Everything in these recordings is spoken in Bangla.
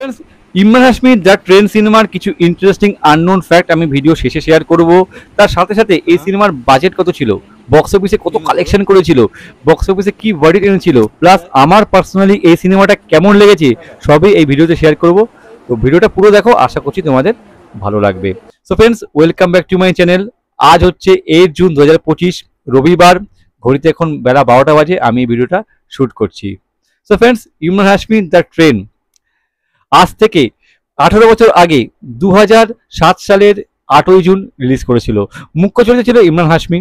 ইমরান হাশমির দ্য ট্রেন সিনেমার কিছু ইন্টারেস্টিং আননোন ফ্যাক্ট আমি ভিডিও শেষে শেয়ার করব। তার সাথে সাথে এই সিনেমার বাজেট কত ছিল, বক্স অফিসে কত কালেকশন করেছিল, বক্স অফিসে কি ভার্ডিক্ট এনেছিল, প্লাস আমার পার্সোনালি এই সিনেমাটা কেমন লেগেছে সবই এই ভিডিওতে শেয়ার করব। তো ভিডিওটা পুরো দেখো, আশা করছি তোমাদের ভালো লাগবে। So friends, welcome back to my channel. আজ হচ্ছে 8 জুন 2025, রবিবার। ঘড়িতে এখন বেলা 12টা বাজে, আমি এই ভিডিওটা শ্যুট করছি। সো ফ্রেন্ডস, ইমরান হাশমির দ্য ট্রেন আজ থেকে 18 বছর আগে 2007 সালের 8ই জুন রিলিজ করেছিল। মুখ্য চরিত্রে ছিল ইমরান হাশমি,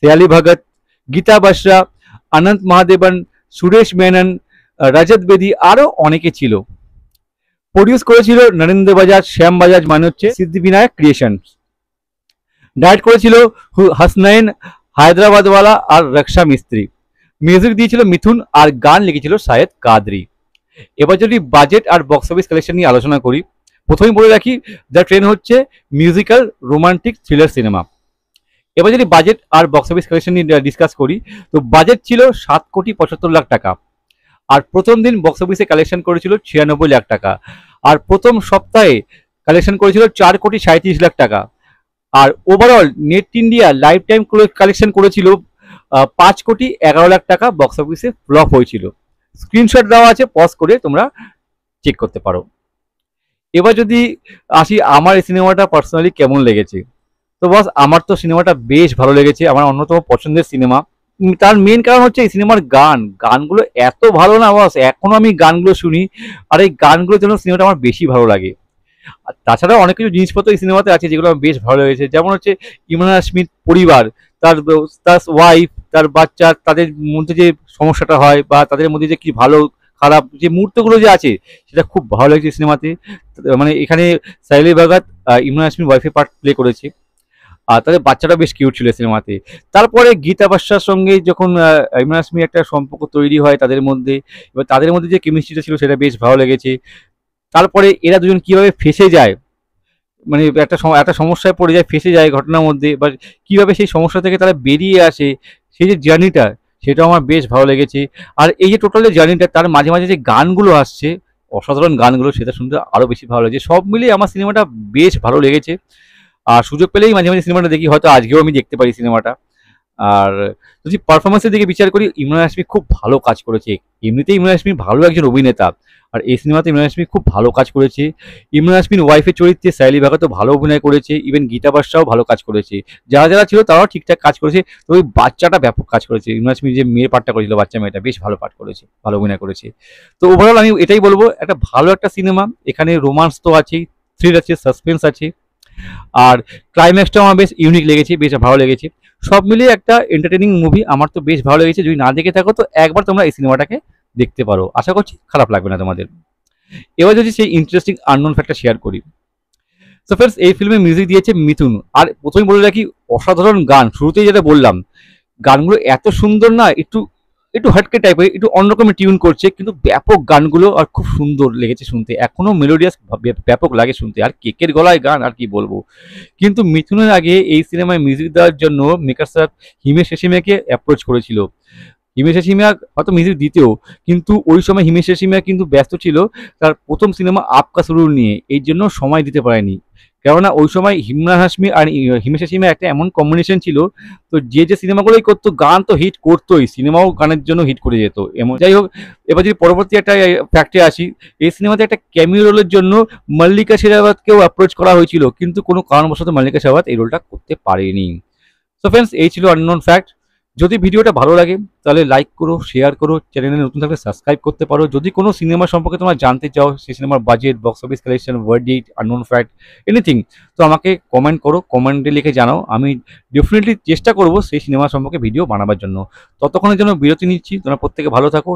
শেয়ালি ভগত, গীতা বাসরা, অনন্ত মহাদেবন, সুরেশ মেনন, রজত বেদি, আরো অনেকে ছিল। প্রডিউস করেছিল নরেন্দ্র বাজাজ, শ্যাম বাজাজ মানে হচ্ছে সিদ্ধিবিনায়ক ক্রিয়েশন। ডাইরেক্ট করেছিল হাসনাইন হায়দ্রাবাদওয়ালা আর রক্ষা মিস্ত্রি। মিউজিক দিয়েছিল মিথুন, আর গান লিখেছিল শায়েদ কাদরি। এবার যদি বাজেট আর বক্স অফিস কালেকশন নিয়ে আলোচনা করি, প্রথমেই বলে রাখি দ্য ট্রেন হচ্ছে মিউজিক্যাল রোমান্টিক থ্রিলার সিনেমা। এবার যদি বাজেট আর বক্স অফিস কালেকশন নিয়ে ডিসকাস করি, তো বাজেট ছিল 7,75,00,000 টাকা, আর প্রথম দিন বক্স অফিসে কালেকশন করেছিল 96 লাখ টাকা, আর প্রথম সপ্তাহে কালেকশন করেছিল 4,37,00,000 টাকা, আর overall net India lifetime collection করেছিল 5,11,00,000 টাকা। বক্স অফিসে ফ্লপ হয়েছিল। স্ক্রিনশট দেওয়া আছে, পজ করে তোমরা চেক করতে পারো। এবার যদি আসি আমার এই সিনেমাটা পার্সোনালি কেমন লেগেছে, তো বস আমার তো সিনেমাটা বেশ ভালো লেগেছে, আমার অন্যতম পছন্দের সিনেমা। তার মেন কারণ হচ্ছে এই সিনেমার গানগুলো এত ভালো না বস, এখনো আমি গানগুলো শুনি, আর এই গানগুলোর জন্য সিনেমাটা আমার বেশি ভালো লাগে। আর তাছাড়াও অনেক কিছু জিনিসপত্র এই সিনেমাতে আছে যেগুলো আমার বেশ ভালো লেগেছে, যেমন হচ্ছে ইমরান হাশমির পরিবার, তার তার ওয়াইফ, তার বাচ্চা, তাদের মধ্যে যে সমস্যাটা হয় বা তাদের মধ্যে যে কি ভালো খারাপ যে মুহূর্তগুলো যে আছে, সেটা খুব ভালো লেগেছে সিনেমাতে। মানে এখানে সাইলি ভগত ইমরান হাশমির ওয়াইফের পার্ট প্লে করেছে, আর তাদের বাচ্চাটা বেশ কিউট ছিল সিনেমাতে। তারপরে গীতা বাদশার সঙ্গে যখন ইমরান হাশমির একটা সম্পর্ক তৈরি হয় তাদের মধ্যে, এবার তাদের মধ্যে যে কেমিস্ট্রিটা ছিল সেটা বেশ ভালো লেগেছে। তারপরে এরা দুজন কিভাবে ফেসে যায়, মানে একটা সমস্যায় পড়ে যায়, ফেসে যায় ঘটনার মধ্যে, বা কিভাবে সেই সমস্যা থেকে তারা বেরিয়ে আসে, সেই যে জার্নিটা, সেটা আমার বেশ ভালো লেগেছে। আর এই যে টোটাল যে জার্নিটা, তার মাঝে মাঝে যে গানগুলো আসছে, অসাধারণ গানগুলো, সেটা শুনতে আরো বেশি ভালো লাগছে। সব মিলিয়ে আমার সিনেমাটা বেশ ভালো লেগেছে, আর সুযোগ পেলেই মাঝে মাঝে সিনেমাটা দেখি, হয়তো আজকেও আমি দেখতে পারি সিনেমাটা। আর যদি পারফরমেন্সের দিকে বিচার করি, ইমরান হাশমি খুব ভালো কাজ করেছে। এমনিতেই ইমরান হাশমি ভালো একজন অভিনেতা, আর এই সিনেমাতে ইমরান হাশমি খুব ভালো কাজ করেছে। ইমরান হাশমির ওয়াইফের চরিত্রে সাইলি ভাগাতও ভালো অভিনয় করেছে, ইভেন গীতা বাদশাও ভালো কাজ করেছে। যারা যারা ছিল তারাও ঠিকঠাক কাজ করেছে। তো ওই বাচ্চাটা ব্যাপক কাজ করেছে, ইমরান হাশমি যে মেয়ের পার্টটা করেছিল, বাচ্চা মেয়েটা বেশ ভালো পার্ট করেছে, ভালো অভিনয় করেছে। তো ওভারঅল আমি এটাই বলবো, একটা ভালো একটা সিনেমা। এখানে রোমান্স তো আছেই, থ্রিল আছে, সাসপেন্স আছে, আর ক্লাইম্যাক্সটাও আমার বেশ ইউনিক লেগেছে, বেশ ভালো লেগেছে। সব মিলিয়ে একটা এন্টারটেনিং মুভি, আমার তো বেশ ভালো লেগেছে। যদি না দেখে থাকো তো একবার তোমরা এই সিনেমাটাকে দেখতে পারো, আশা করছি খারাপ লাগবে না তোমাদের। এবার যদি সেই ইন্টারেস্টিং আননোন ফ্যাক্টটা শেয়ার করি, সো ফ্রেন্ডস, এই ফিল্মে মিউজিক দিয়েছে মিথুন। আর প্রথমেই বলে রাখি, অসাধারণ গান। শুরুতেই যেটা বললাম, গানগুলো এত সুন্দর না, একটু একটু হটকে টাইপের, একটু অন্যরকমের টিউন করছে, কিন্তু ব্যাপক গানগুলো, আর খুব সুন্দর লেগেছে শুনতে, এখনো মেলোডিয়াস ব্যাপক লাগে শুনতে। আর কেকের গলায় গান, আর কি বলবো। কিন্তু মিথুনের আগে এই সিনেমায় মিউজিক দেওয়ার জন্য মেকার স্যার হিমেশ রেশমিয়াকে অ্যাপ্রোচ করেছিল। হিমেশ রেশমিয়া হয়তো মিউজিক দিতেও, কিন্তু ওই সময় হিমেশ রেশমিয়া কিন্তু ব্যস্ত ছিল তার প্রথম সিনেমা আপকা সুরুর নিয়ে, এই জন্য সময় দিতে পারেনি। কেননা ওই সময় ইমরান হাশমি আর হিমেশ রেশমিয়া একটা এমন কম্বিনেশন ছিল, তো যে যে সিনেমাগুলোই করতো গান তো হিট করতোই, সিনেমাও গানের জন্য হিট করে যেত এমন। যাই হোক, এবার যদি পরবর্তী একটা ফ্যাক্টে আসি, এই সিনেমাতে একটা ক্যামিও রোলের জন্য মল্লিকা শেরাওয়াতকেও অ্যাপ্রোচ করা হয়েছিল, কিন্তু কোনো কারণবশত মল্লিকা শেরাওয়াত এই রোলটা করতে পারেনি। সো ফ্রেন্ডস, এই ছিল আননোন ফ্যাক্ট। যদি ভিডিওটা ভালো লাগে তাহলে লাইক করো, শেয়ার করো, চ্যানেলে নতুন থাকলে সাবস্ক্রাইব করতে পারো। যদি কোনো সিনেমা সম্পর্কে তোমরা জানতে চাও, সেই সিনেমার budget, box office collection, verdict, unknown fact, anything, তো আমাকে কমেন্ট করো, কমেন্টে লিখে জানাও। আমি ডেফিনেটলি চেষ্টা করবো সেই সিনেমা সম্পর্কে ভিডিও বানাবার জন্য। ততক্ষণের জন্য বিরতি নিচ্ছি, তোমরা প্রত্যেকে ভালো থাকো।